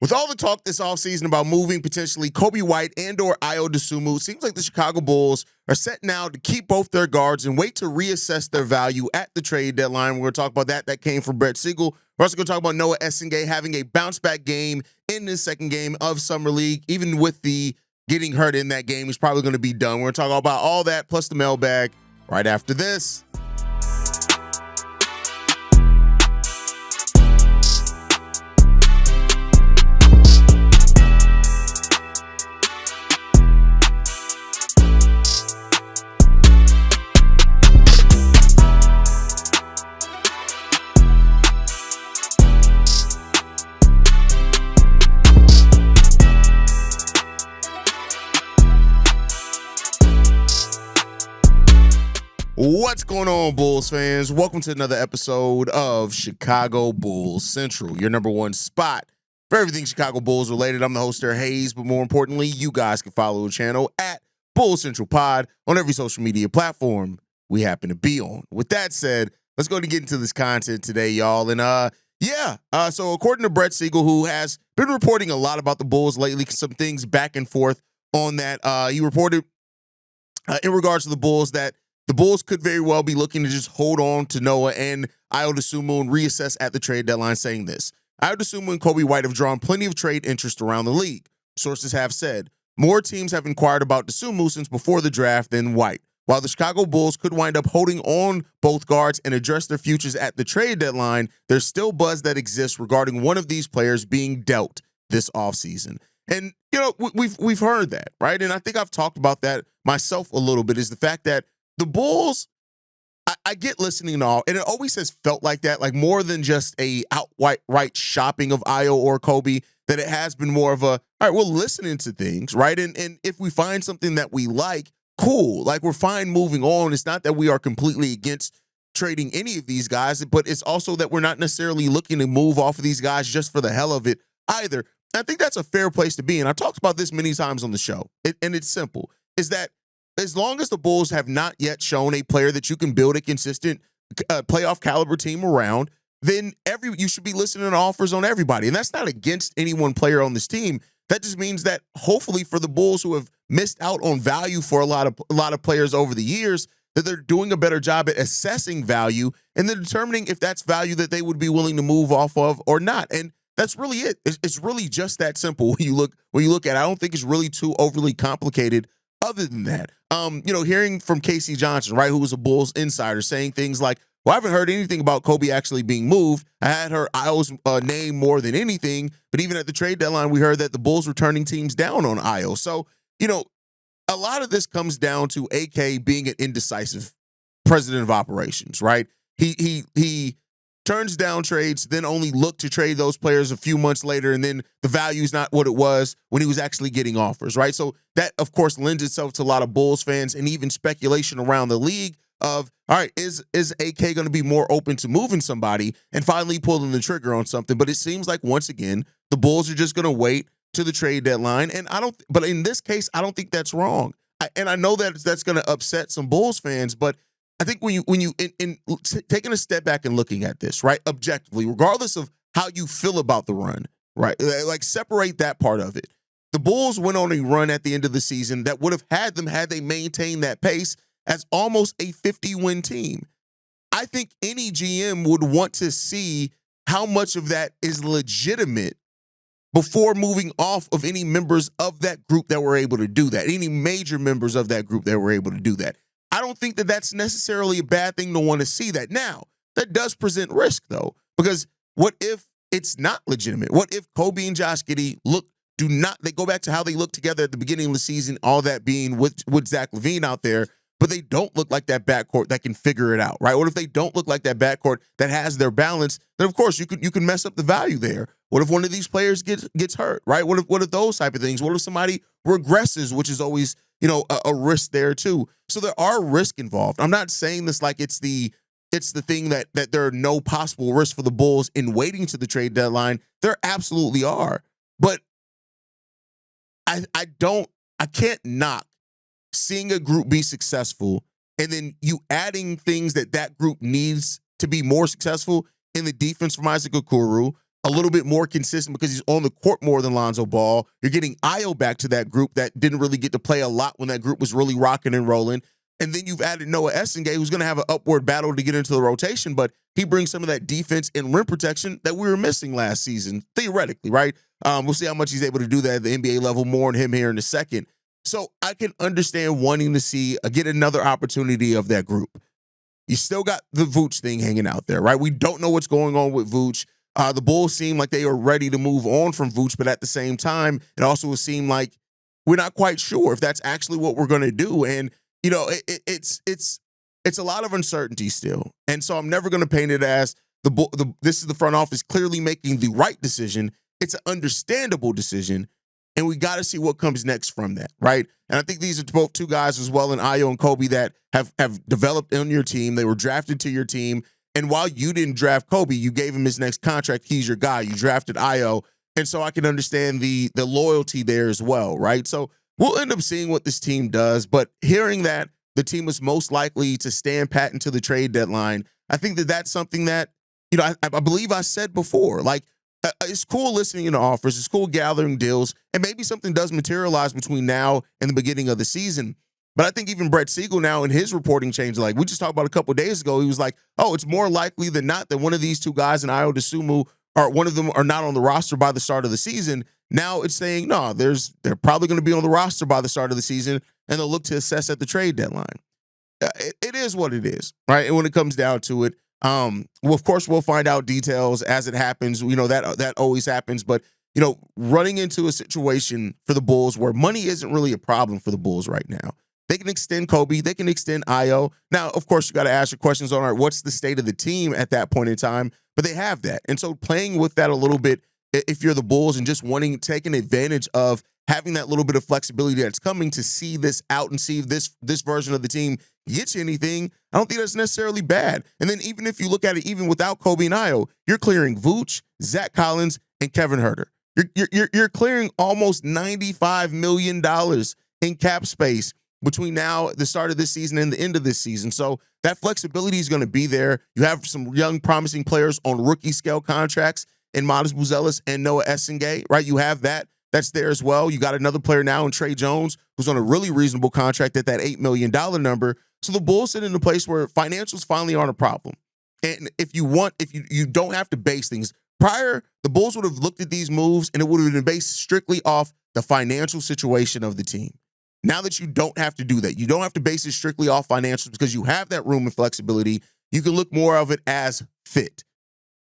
With all the talk this offseason about moving potentially Coby White and or Ayo Dosunmu, it seems like the Chicago Bulls are set now to keep both their guards and wait to reassess their value at the trade deadline. We're going to talk about that. That came from Brett Siegel. We're also going to talk about Noah Essengue having a bounce-back game in his second game of Summer League. Even with the getting hurt in that game, he's probably going to be done. We're going to talk about all that plus the mailbag right after this. What's going on, Bulls fans? Welcome to another episode of Chicago Bulls Central, your number one spot for everything Chicago Bulls related. I'm the host there, Hayes, but more importantly, you guys can follow the channel at Bulls Central Pod on every social media platform we happen to be on. With that said, let's go ahead and get into this content today, y'all. And so according to Brett Siegel, who has been reporting a lot about the Bulls lately, some things back and forth on that, he reported in regards to the Bulls that the Bulls could very well be looking to just hold on to Noah and Ayo Dosunmu and reassess at the trade deadline, saying this. Ayo Dosunmu and Coby White have drawn plenty of trade interest around the league. Sources have said more teams have inquired about Dosunmu since before the draft than White. While the Chicago Bulls could wind up holding on both guards and address their futures at the trade deadline, there's still buzz that exists regarding one of these players being dealt this offseason. And, you know, we've heard that, right? And I think I've talked about that myself a little bit, is the fact that the Bulls, I get listening to all, and it always has felt like that, like more than just a outright shopping of Ayo or Coby, that it has been more of a, all right, we're listening to things, right? And if we find something that we like, cool. Like, we're fine moving on. It's not that we are completely against trading any of these guys, but it's also that we're not necessarily looking to move off of these guys just for the hell of it either. I think that's a fair place to be. And I've talked about this many times on the show, and it's simple, is that as long as the Bulls have not yet shown a player that you can build a consistent playoff caliber team around, then you should be listening to offers on everybody. And that's not against any one player on this team. That just means that hopefully for the Bulls, who have missed out on value for a lot of players over the years, that they're doing a better job at assessing value and then determining if that's value that they would be willing to move off of or not. And that's really it. It's really just that simple when you look at it. I don't think it's really too overly complicated. Other than that, hearing from Casey Johnson, right, who was a Bulls insider, saying things like, well, I haven't heard anything about Coby actually being moved. I had heard Ayo's name more than anything, but even at the trade deadline, we heard that the Bulls were turning teams down on Ayo. So, a lot of this comes down to AK being an indecisive president of operations, right? He turns down trades, then only look to trade those players a few months later, and then the value is not what it was when he was actually getting offers, right? So that, of course, lends itself to a lot of Bulls fans and even speculation around the league of, all right, is AK going to be more open to moving somebody and finally pulling the trigger on something? But it seems like, once again, the Bulls are just going to wait to the trade deadline, but in this case, I don't think that's wrong. I know that that's going to upset some Bulls fans, but I think when you taking a step back and looking at this, right, objectively, regardless of how you feel about the run, right, like separate that part of it. The Bulls went on a run at the end of the season that would have had them, had they maintained that pace, as almost a 50-win team. I think any GM would want to see how much of that is legitimate before moving off of any members of that group that were able to do that, any major members of that group that were able to do that. I don't think that that's necessarily a bad thing to want to see that. Now, that does present risk, though, because what if it's not legitimate? What if Coby and Josh Giddey they go back to how they looked together at the beginning of the season, all that being with Zach LaVine out there, but they don't look like that backcourt that can figure it out, right? What if they don't look like that backcourt that has their balance? Then, of course, you can mess up the value there. What if one of these players gets hurt, right? What if those type of things? What if somebody regresses, which is always, a risk there too. So there are risks involved. I'm not saying this like it's the thing that there are no possible risks for the Bulls in waiting to the trade deadline. There absolutely are. But I can't knock seeing a group be successful and then you adding things that group needs to be more successful in the defense from Isaac Okoro, a little bit more consistent because he's on the court more than Lonzo Ball. You're getting Ayo back to that group that didn't really get to play a lot when that group was really rocking and rolling. And then you've added Noah Essengue, who's going to have an upward battle to get into the rotation, but he brings some of that defense and rim protection that we were missing last season, theoretically, right? We'll see how much he's able to do that at the NBA level, more on him here in a second. So I can understand wanting to see get another opportunity of that group. You still got the Vooch thing hanging out there, right? We don't know what's going on with Vooch. The Bulls seem like they are ready to move on from Vooch, but at the same time, it also would seem like we're not quite sure if that's actually what we're going to do. And it's a lot of uncertainty still. And so I'm never going to paint it as this is the front office clearly making the right decision. It's an understandable decision, and we got to see what comes next from that, right? And I think these are both two guys as well, in Ayo and Coby, that have developed on your team. They were drafted to your team, and while you didn't draft Coby, you gave him his next contract. He's your guy. You drafted Ayo, and so I can understand the loyalty there as well, right? So we'll end up seeing what this team does, but hearing that the team is most likely to stand pat until the trade deadline, I think that that's something that, I believe I said before, like, it's cool listening to offers, it's cool gathering deals, and maybe something does materialize between now and the beginning of the season. But I think even Brett Siegel now in his reporting change, like we just talked about a couple of days ago, he was like, oh, it's more likely than not that one of these two guys in Ayo Dosunmu, or one of them, are not on the roster by the start of the season. Now it's saying, no, they're probably going to be on the roster by the start of the season, and they'll look to assess at the trade deadline. It is what it is, right? And when it comes down to it, well, of course, we'll find out details as it happens. That always happens. But, running into a situation for the Bulls where money isn't really a problem for the Bulls right now. They can extend Coby. They can extend Ayo. Now, of course, you got to ask your questions on, all right, what's the state of the team at that point in time? But they have that. And so playing with that a little bit, if you're the Bulls and just taking advantage of having that little bit of flexibility that's coming to see this out and see if this version of the team gets you anything, I don't think that's necessarily bad. And then even if you look at it, even without Coby and Ayo, you're clearing Vooch, Zach Collins, and Kevin Huerter. You're clearing almost $95 million in cap space between now, the start of this season, and the end of this season. So that flexibility is going to be there. You have some young, promising players on rookie scale contracts in Matas Buzelis and Noah Essengue, right? You have that. That's there as well. You got another player now in Trey Jones, who's on a really reasonable contract at that $8 million number. So the Bulls sit in a place where financials finally aren't a problem. And if you don't have to base things. Prior, the Bulls would have looked at these moves and it would have been based strictly off the financial situation of the team. Now that you don't have to do that, you don't have to base it strictly off financials because you have that room and flexibility. You can look more of it as fit.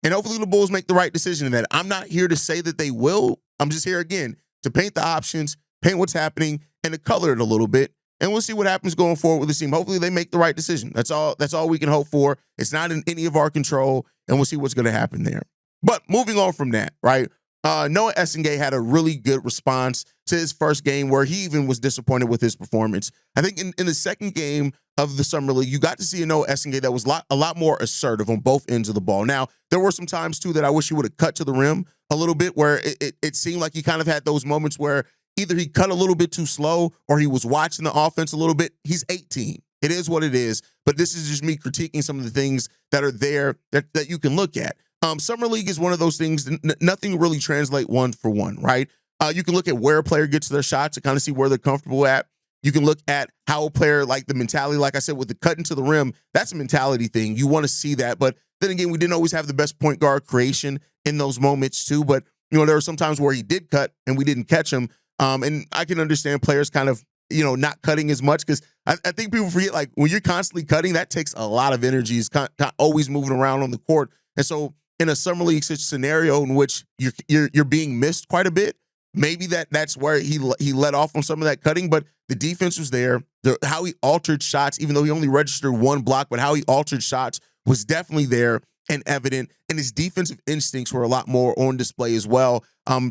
And hopefully the Bulls make the right decision in that. I'm not here to say that they will. I'm just here, again, to paint the options, paint what's happening, and to color it a little bit. And we'll see what happens going forward with the team. Hopefully they make the right decision. That's all we can hope for. It's not in any of our control, and we'll see what's going to happen there. But moving on from that, right? Noah Essengue had a really good response to his first game where he even was disappointed with his performance. I think in the second game of the Summer League, you got to see a Noah Essengue that was a lot more assertive on both ends of the ball. Now, there were some times, too, that I wish he would have cut to the rim a little bit where it seemed like he kind of had those moments where either he cut a little bit too slow or he was watching the offense a little bit. He's 18. It is what it is. But this is just me critiquing some of the things that are there that you can look at. Summer League is one of those things, nothing really translate one for one, right? You can look at where a player gets their shots to kind of see where they're comfortable at. You can look at how a player, like the mentality, like I said, with the cutting to the rim, that's a mentality thing. You want to see that. But then again, we didn't always have the best point guard creation in those moments too. But, there were some times where he did cut and we didn't catch him. And I can understand players kind of, not cutting as much because I think people forget, like, when you're constantly cutting, that takes a lot of energy. It's always moving around on the court. And so in a Summer League scenario in which you're being missed quite a bit, maybe that's where he let off on some of that cutting, but the defense was there. How he altered shots, even though he only registered one block, but how he altered shots was definitely there and evident, and his defensive instincts were a lot more on display as well.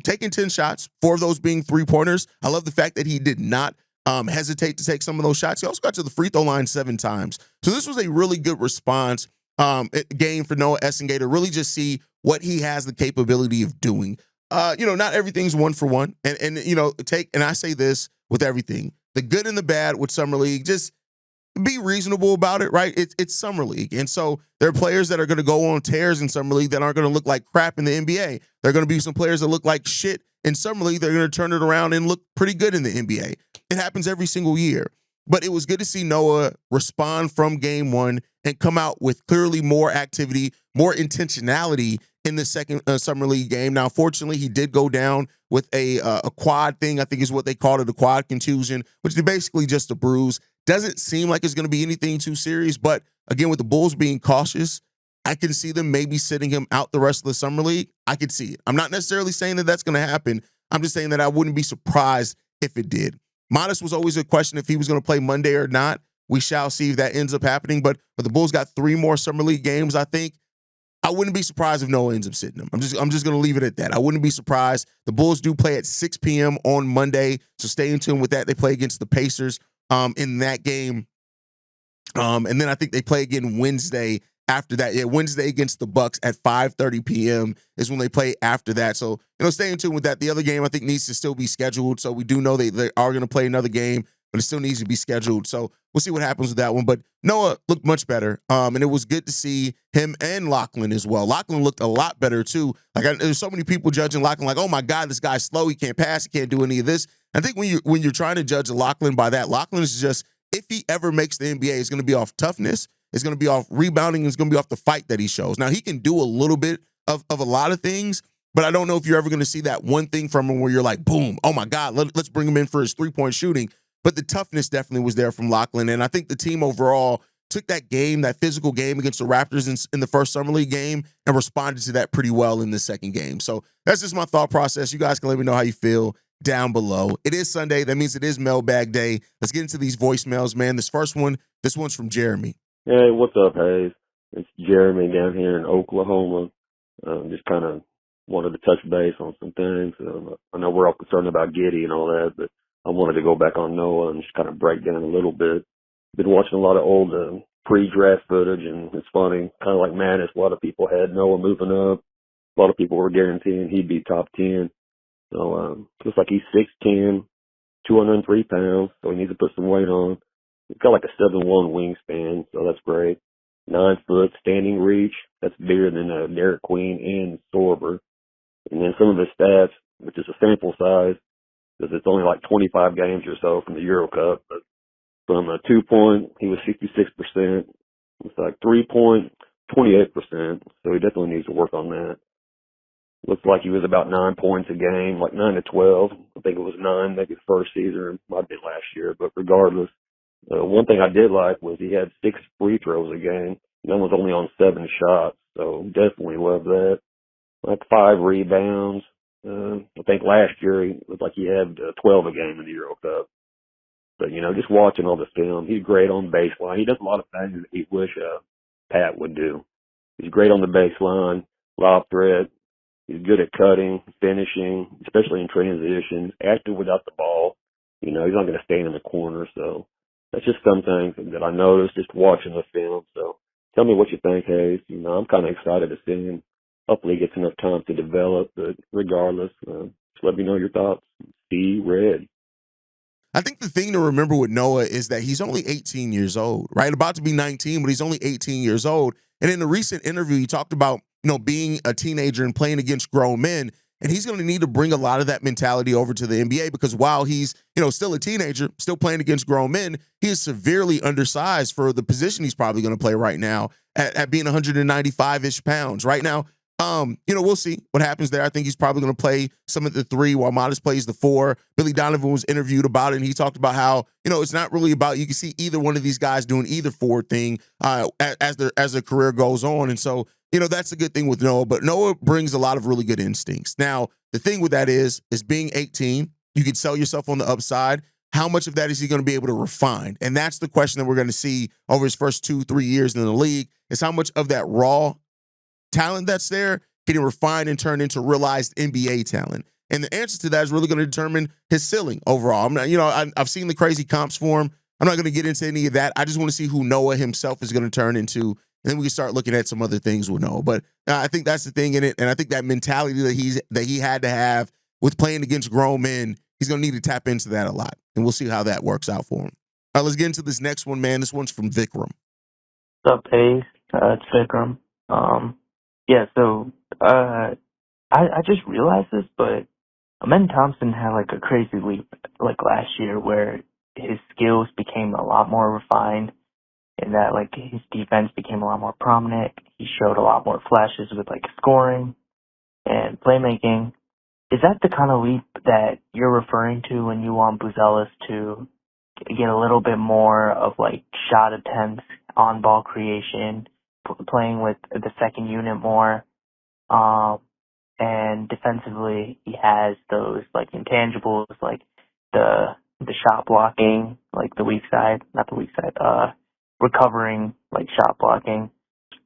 Taking 10 shots, 4 of those being three-pointers. I love the fact that he did not hesitate to take some of those shots. He also got to the free throw line 7 times. So this was a really good response game for Noah Essengue to really just see what he has the capability of doing. Not everything's one for one. And I say this with everything. The good and the bad with Summer League, just be reasonable about it, right? It's summer league, and so there are players that are going to go on tears in summer league that aren't going to look like crap in the NBA. There are going to be some players that look like shit in summer league. They're going to turn it around and look pretty good in the NBA. It happens every single year. But it was good to see Noah respond from game one and come out with clearly more activity, more intentionality in the second summer league game. Now, fortunately, he did go down with a quad thing, I think is what they called it, a quad contusion, which is basically just a bruise. Doesn't seem like it's going to be anything too serious, but again, with the Bulls being cautious, I can see them maybe sitting him out the rest of the summer league. I could see it. I'm not necessarily saying that that's going to happen. I'm just saying that I wouldn't be surprised if it did. Matas was always a question if he was going to play Monday or not. We shall see if that ends up happening. But the Bulls got 3 more summer league games, I think. I wouldn't be surprised if Noah ends up sitting him. I'm just going to leave it at that. I wouldn't be surprised. The Bulls do play at 6 p.m. on Monday, so stay in tune with that. They play against the Pacers in that game. And then I think they play again Wednesday after that. Yeah, Wednesday against the Bucks at 5:30 p.m. is when they play after that. So, stay in tune with that. The other game I think needs to still be scheduled. So we do know they are going to play another game, but it still needs to be scheduled. So we'll see what happens with that one. But Noah looked much better. And it was good to see him and Lachlan as well. Lachlan looked a lot better too. There's so many people judging Lachlan like, oh my God, this guy's slow. He can't pass. He can't do any of this. I think when you're trying to judge Lachlan by that, Lachlan is just, if he ever makes the NBA, it's going to be off toughness. It's going to be off rebounding. It's going to be off the fight that he shows. Now, he can do a little bit of a lot of things, but I don't know if you're ever going to see that one thing from him where you're like, boom, oh my God, let's bring him in for his three-point shooting. But the toughness definitely was there from Lachlan. And I think the team overall took that game, that physical game against the Raptors in the first Summer League game, and responded to that pretty well in the second game. So that's just my thought process. You guys can let me know how you feel down below. It is Sunday. That means it is Mailbag Day. Let's get into these voicemails, man. This one's from Jeremy. Hey, what's up, Hayes? It's Jeremy down here in Oklahoma. Just kind of wanted to touch base on some things. I know we're all concerned about Giddey and all that, but I wanted to go back on Noah and just kind of break down a little bit. Been watching a lot of old pre-draft footage, and it's funny, kind of like Madness. A lot of people had Noah moving up. A lot of people were guaranteeing he'd be top 10. So looks like he's 6'10", 203 pounds, so he needs to put some weight on. He's got like a 7'1" wingspan, so that's great. 9 foot standing reach, that's bigger than Derek Queen and Sorber. And then some of his stats, which is a sample size, because it's only like 25 games or so from the Euro Cup. But from a 2-point, he was 66%. It's like 3-point, 28%. So he definitely needs to work on that. Looks like he was about 9 points a game, like 9 to 12. I think it was 9 maybe the first season, it might have been last year. But regardless, one thing I did like was he had 6 free throws a game. And that was only on 7 shots. So definitely love that. Like 5 rebounds. I think last year it looked like he had 12 a game in the Euro Cup. But, just watching all the film, he's great on baseline. He does a lot of things that he wish Pat would do. He's great on the baseline, lob threat. He's good at cutting, finishing, especially in transitions, active without the ball. He's not going to stand in the corner. So that's just some things that I noticed just watching the film. So tell me what you think, Hayes. I'm kind of excited to see him. Hopefully he gets enough time to develop. But regardless, just let me know your thoughts. Be red. I think the thing to remember with Noah is that he's only 18 years old, right? About to be 19, but he's only 18 years old. And in a recent interview, he talked about, being a teenager and playing against grown men. And he's going to need to bring a lot of that mentality over to the NBA because while he's, still a teenager, still playing against grown men, he is severely undersized for the position he's probably going to play right now at being 195-ish pounds. Right now, we'll see what happens there. I think he's probably going to play some of the 3 while Matas plays the 4. Billy Donovan was interviewed about it, and he talked about how, it's not really about, you can see either one of these guys doing either forward thing as their career goes on. And so, that's a good thing with Noah, but Noah brings a lot of really good instincts. Now, the thing with that is being 18, you can sell yourself on the upside. How much of that is he going to be able to refine? And that's the question that we're going to see over his first 2-3 years in the league, is how much of that raw talent that's there can he refine and turn into realized NBA talent? And the answer to that is really going to determine his ceiling overall. I'm not, I've seen the crazy comps for him. I'm not going to get into any of that. I just want to see who Noah himself is going to turn into. And then we can start looking at some other things with Noah. But I think that's the thing in it. And I think that mentality that he had to have with playing against grown men, he's going to need to tap into that a lot. And we'll see how that works out for him. Let's get into this next one, man. This one's from Vikram. What's up, Ace? It's Vikram. So I just realized this, but Amen Thompson had like a crazy leap like last year where his skills became a lot more refined and that like his defense became a lot more prominent. He showed a lot more flashes with like scoring and playmaking. Is that the kind of leap that you're referring to when you want Buzelis to get a little bit more of like shot attempts, on ball creation, playing with the second unit more? And defensively, he has those like intangibles, like the shot blocking, like the weak side, not the weak side, recovering like shot blocking,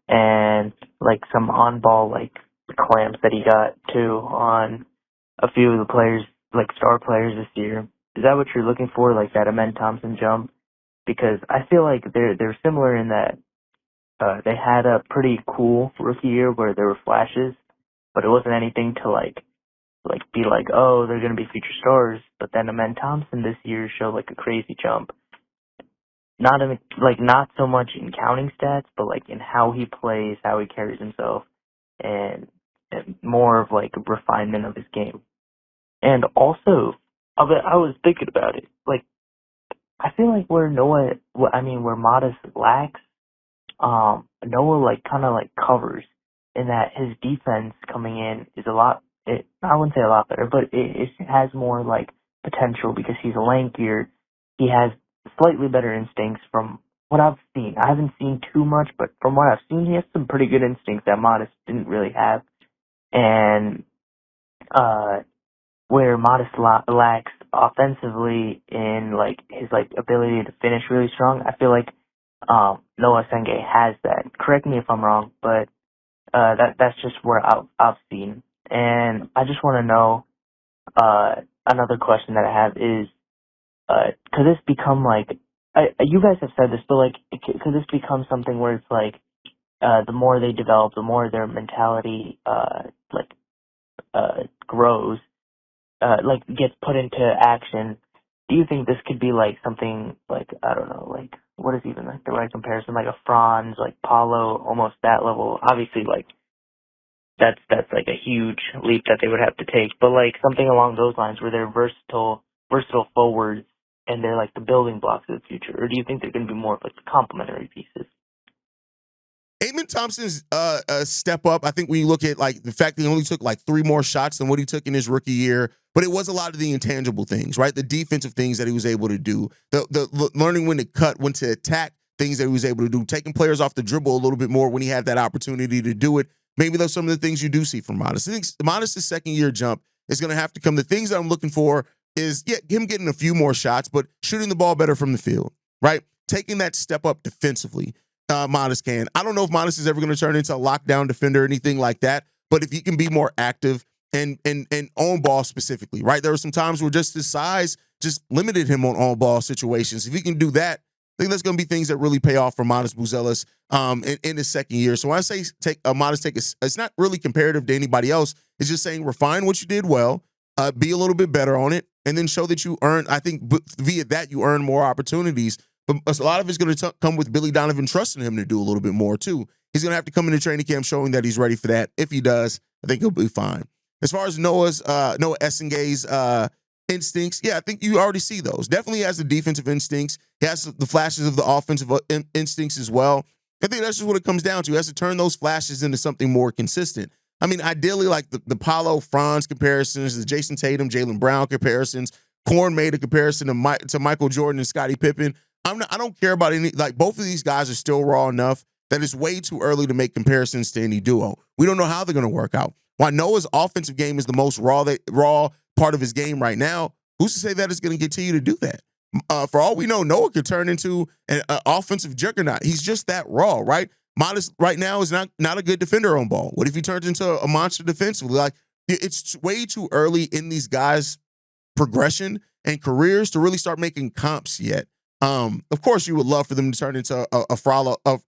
and like some on ball like clamps that he got too on a few of the players, like star players this year. Is that what you're looking for, like that Amen Thompson jump? Because I feel like they're similar in that they had a pretty cool rookie year where there were flashes, but it wasn't anything to like be like, oh, they're gonna be future stars. But then Amen Thompson this year showed like a crazy jump. Not so much in counting stats, but like in how he plays, how he carries himself, and more of like a refinement of his game. And also, I was thinking about it. Like, I feel like where Matas lacks, Noah like kind of like covers in that his defense coming in is I wouldn't say a lot better, but it has more like potential because he's lankier. He has slightly better instincts from what I've seen. I haven't seen too much, but from what I've seen, he has some pretty good instincts that Matas didn't really have. And, where Matas lacks offensively in like his like ability to finish really strong, I feel like Noah Essengue has that. Correct me if I'm wrong, but that's just where I've seen. And I just want to know, another question that I have is, could this become like, you guys have said this, but like, could this become something where it's like, the more they develop, the more their mentality, grows, gets put into action? Do you think this could be like something like, I don't know, like what is even like the right comparison, like a Franz, like Paulo, almost that level? Obviously, like that's like a huge leap that they would have to take, but like something along those lines where they're versatile forwards and they're like the building blocks of the future, or do you think they're going to be more of like the complementary pieces? Amen Thompson's a step up. I think when you look at like the fact that he only took like 3 more shots than what he took in his rookie year, but it was a lot of the intangible things, right? The defensive things that he was able to do, the learning when to cut, when to attack, things that he was able to do, taking players off the dribble a little bit more when he had that opportunity to do it. Maybe those are some of the things you do see from Matas. I think Matas' second year jump is going to have to come. The things that I'm looking for is him getting a few more shots, but shooting the ball better from the field, right? Taking that step up defensively. Matas can. I don't know if Matas is ever going to turn into a lockdown defender or anything like that, but if he can be more active and on ball specifically, right? There were some times where just his size just limited him on ball situations. If he can do that, I think that's going to be things that really pay off for Matas Buzelis in his second year. So when I say it's not really comparative to anybody else. It's just saying refine what you did well, be a little bit better on it, and then show that you earn. I think via that you earn more opportunities. But a lot of it's going to come with Billy Donovan trusting him to do a little bit more, too. He's going to have to come into training camp showing that he's ready for that. If he does, I think he'll be fine. As far as Noah Essenge's instincts, I think you already see those. Definitely has the defensive instincts. He has the flashes of the offensive instincts as well. I think that's just what it comes down to. He has to turn those flashes into something more consistent. I mean, ideally, like the Paulo Franz comparisons, the Jason Tatum, Jaylen Brown comparisons. Korn made a comparison to Michael Jordan and Scottie Pippen. I don't care about any, like both of these guys are still raw enough that it's way too early to make comparisons to any duo. We don't know how they're going to work out. While Noah's offensive game is the most raw part of his game right now, who's to say that it's going to continue to do that? For all we know, Noah could turn into an offensive juggernaut. He's just that raw, right? Matas right now is not a good defender on ball. What if he turns into a monster defensively? Like, it's way too early in these guys' progression and careers to really start making comps yet. Of course, you would love for them to turn into a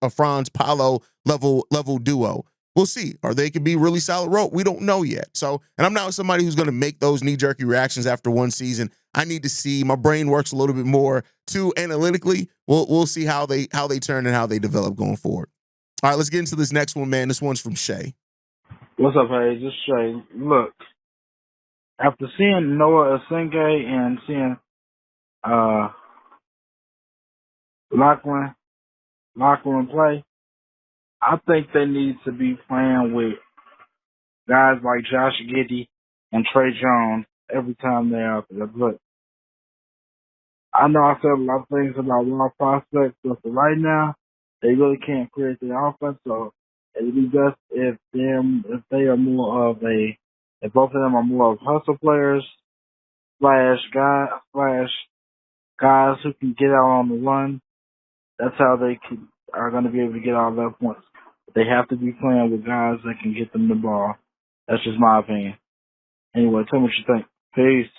Franz Paulo level duo. we'll see. Or they could be really solid role. We don't know yet. So, and I'm not somebody who's going to make those knee-jerky reactions after one season. I need to see. My brain works a little bit more too analytically. We'll see how they turn and how they develop going forward. All right, let's get into this next one, man. This one's from Shay. What's up, Hayes? This is Shay. Look, after seeing Noah Essengue and seeing Lachlan play, I think they need to be playing with guys like Josh Giddey and Trey Jones every time they're out there. Look, I know I said a lot of things about raw prospects, but for right now, they really can't create the offense. So it'd be best if they are more of if both of them are more of hustle players slash guys who can get out on the run. That's how they are going to be able to get all their points. They have to be playing with guys that can get them the ball. That's just my opinion. Anyway, tell me what you think. Peace.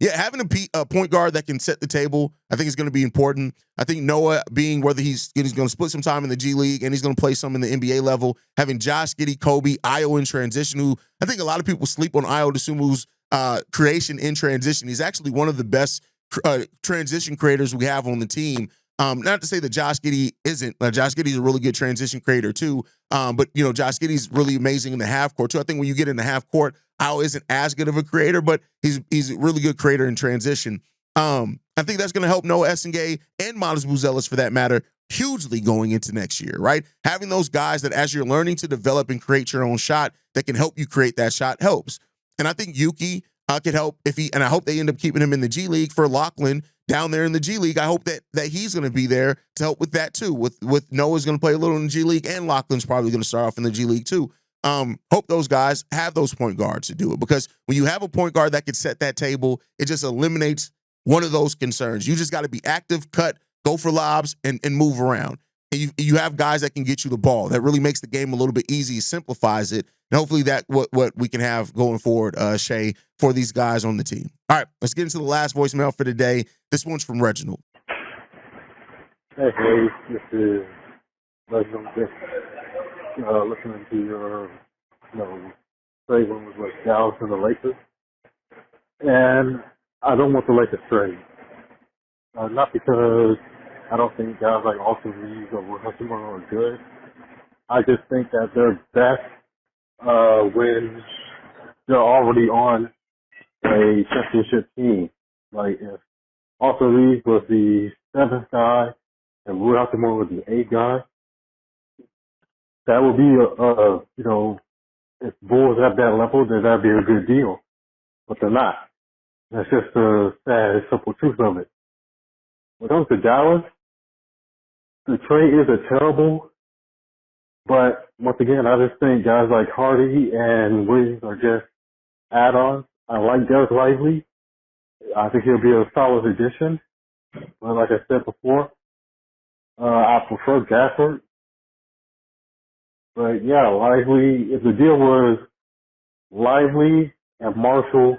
Yeah, having a point guard that can set the table, I think is going to be important. I think Noah being whether he's going to split some time in the G League and he's going to play some in the NBA level, having Josh Giddey, Coby, Ayo in transition, who I think a lot of people sleep on Ayo Dosunmu's creation in transition. He's actually one of the best transition creators we have on the team. Not to say that Josh Giddey isn't. Josh Giddey's a really good transition creator too. But Josh Giddey's really amazing in the half court too. I think when you get in the half court, Ayo isn't as good of a creator, but he's a really good creator in transition. I think that's going to help Noah Essengue and Matas Buzelis, for that matter, hugely going into next year, right? Having those guys that as you're learning to develop and create your own shot that can help you create that shot helps. And I think Yuki could help and I hope they end up keeping him in the G League for Lachlan down there in the G League. I hope that he's going to be there to help with that too. With Noah's going to play a little in the G League and Lachlan's probably going to start off in the G League too. Hope those guys have those point guards to do it, because when you have a point guard that can set that table, it just eliminates one of those concerns. You just got to be active, cut, go for lobs, and move around. And you have guys that can get you the ball. That really makes the game a little bit easy, simplifies it. And hopefully that what we can have going forward, Shay, for these guys on the team. All right, let's get into the last voicemail for today. This one's from Reginald. Hey, this is Reginald. Just listening to your, trade rumors with Dallas and the Lakers. And I don't want the Lakers trade. Not because I don't think guys like Austin Reeves or Will Hutchinson are good. I just think that they're best when they're already on a championship team. Like if Austin Reeves was the 7th guy and Will Hutchinson was the 8th guy, that would be if Bulls at that level, then that'd be a good deal. But they're not. That's just the sad, simple truth of it. When it comes to Dallas, the trade isn't terrible, but once again, I just think guys like Hardy and Williams are just add-ons. I like Derek Lively. I think he'll be a solid addition. But like I said before, I prefer Gafford. But yeah, Lively, if the deal was Lively and Marshall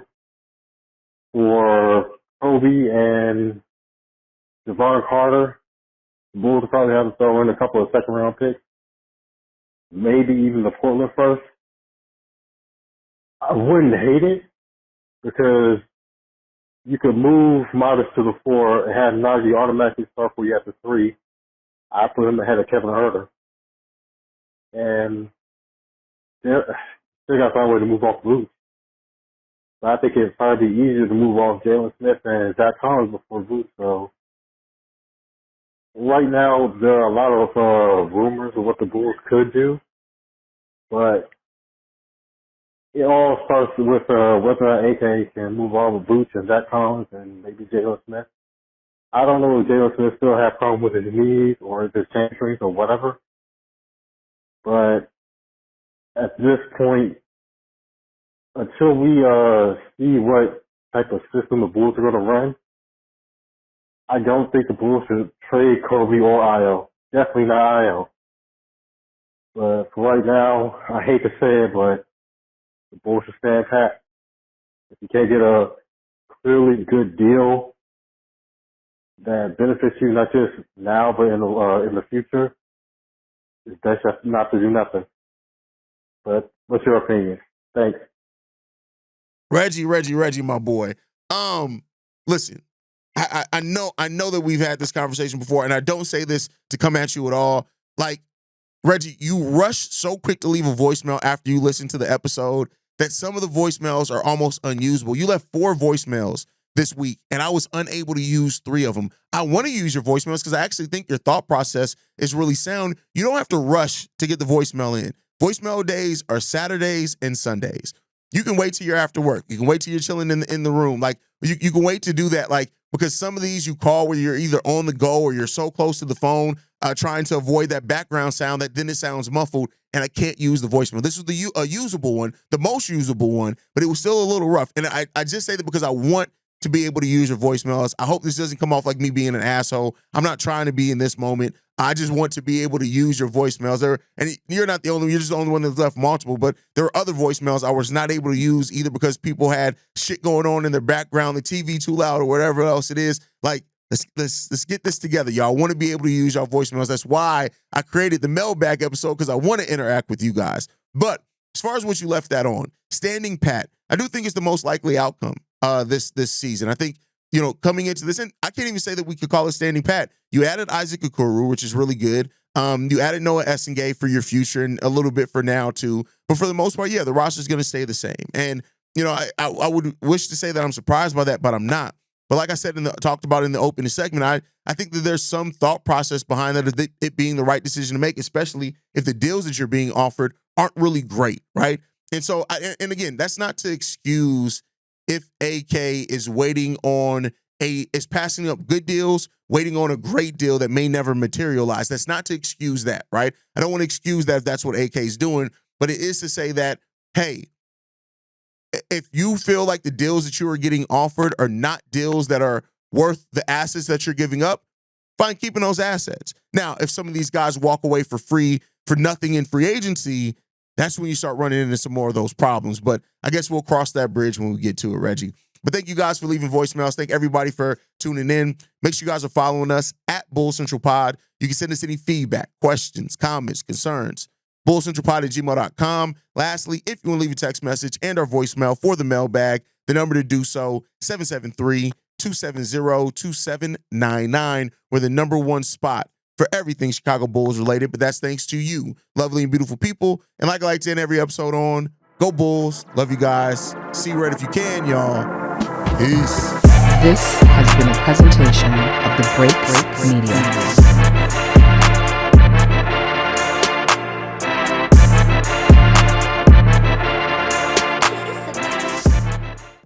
for Coby and Javon Carter, the Bulls will probably have to throw in a couple of second-round picks, maybe even the Portland first. I wouldn't hate it because you could move Modest to the 4 and have Najee automatically start for you at the 3. I put him ahead of Kevin Huerter. And they got to find a way to move off Boots. But I think it'd probably be easier to move off Jalen Smith and Zach Collins before Boots. So right now, there are a lot of rumors of what the Bulls could do. But it all starts with whether AK can move on with Boots and Zach Collins and maybe Jalen Smith. I don't know if Jalen Smith still has problems with his knees or his hamstrings or whatever. But at this point, until we see what type of system the Bulls are going to run, I don't think the Bulls should trade Coby or Ayo. Definitely not Ayo. But for right now, I hate to say it, but the Bulls should stand pat. If you can't get a clearly good deal that benefits you not just now but in the future, It's best just not to do nothing. But what's your opinion? Thanks. Reggie, my boy. Listen, I know that we've had this conversation before, and I don't say this to come at you at all. Like, Reggie, you rush so quick to leave a voicemail after you listen to the episode that some of the voicemails are almost unusable. You left 4 voicemails this week, and I was unable to use 3 of them. I want to use your voicemails because I actually think your thought process is really sound. You don't have to rush to get the voicemail in. Voicemail days are Saturdays and Sundays. You can wait till you're after work. You can wait till you're chilling in the room. Like, you can wait to do that, like, because some of these you call where you're either on the go or you're so close to the phone trying to avoid that background sound that then it sounds muffled, and I can't use the voicemail. This was a usable one, the most usable one, but it was still a little rough. And I just say that because I want to be able to use your voicemails. I hope this doesn't come off like me being an asshole. I'm not trying to be in this moment. I just want to be able to use your voicemails. And you're not the only one. You're just the only one that's left multiple. But there were other voicemails I was not able to use either because people had shit going on in their background, the TV too loud, or whatever else it is. Like, let's get this together, y'all. I want to be able to use y'all voicemails. That's why I created the Mailbag episode, because I want to interact with you guys. But as far as what you left that on, standing pat, I do think it's the most likely outcome this season. I think, coming into this, and I can't even say that we could call it standing pat. You added Isaac Okoro, which is really good. You added Noah Essengue for your future and a little bit for now too. But for the most part, yeah, the roster is going to stay the same. And I would wish to say that I'm surprised by that, but I'm not. But like I said talked about in the opening segment, I think that there's some thought process behind that, it being the right decision to make, especially if the deals that you're being offered aren't really great, right? And so, and again, that's not to excuse if AK is is passing up good deals, waiting on a great deal that may never materialize. That's not to excuse that, right? I don't want to excuse that if that's what AK is doing, but it is to say that, hey, if you feel like the deals that you are getting offered are not deals that are worth the assets that you're giving up, fine, keeping those assets. Now, if some of these guys walk away for nothing in free agency, that's when you start running into some more of those problems. But I guess we'll cross that bridge when we get to it, Reggie. But thank you guys for leaving voicemails. Thank everybody for tuning in. Make sure you guys are following us at Bull Central Pod. You can send us any feedback, questions, comments, concerns. bullcentralpod@gmail.com. Lastly, if you want to leave a text message and our voicemail for the mailbag, the number to do so, 773-270-2799. We're the #1 spot for everything Chicago Bulls related, but that's thanks to you, lovely and beautiful people. And like I like to end every episode on, go Bulls. Love you guys. See you right if you can, y'all. Peace. This has been a presentation of the Break Media.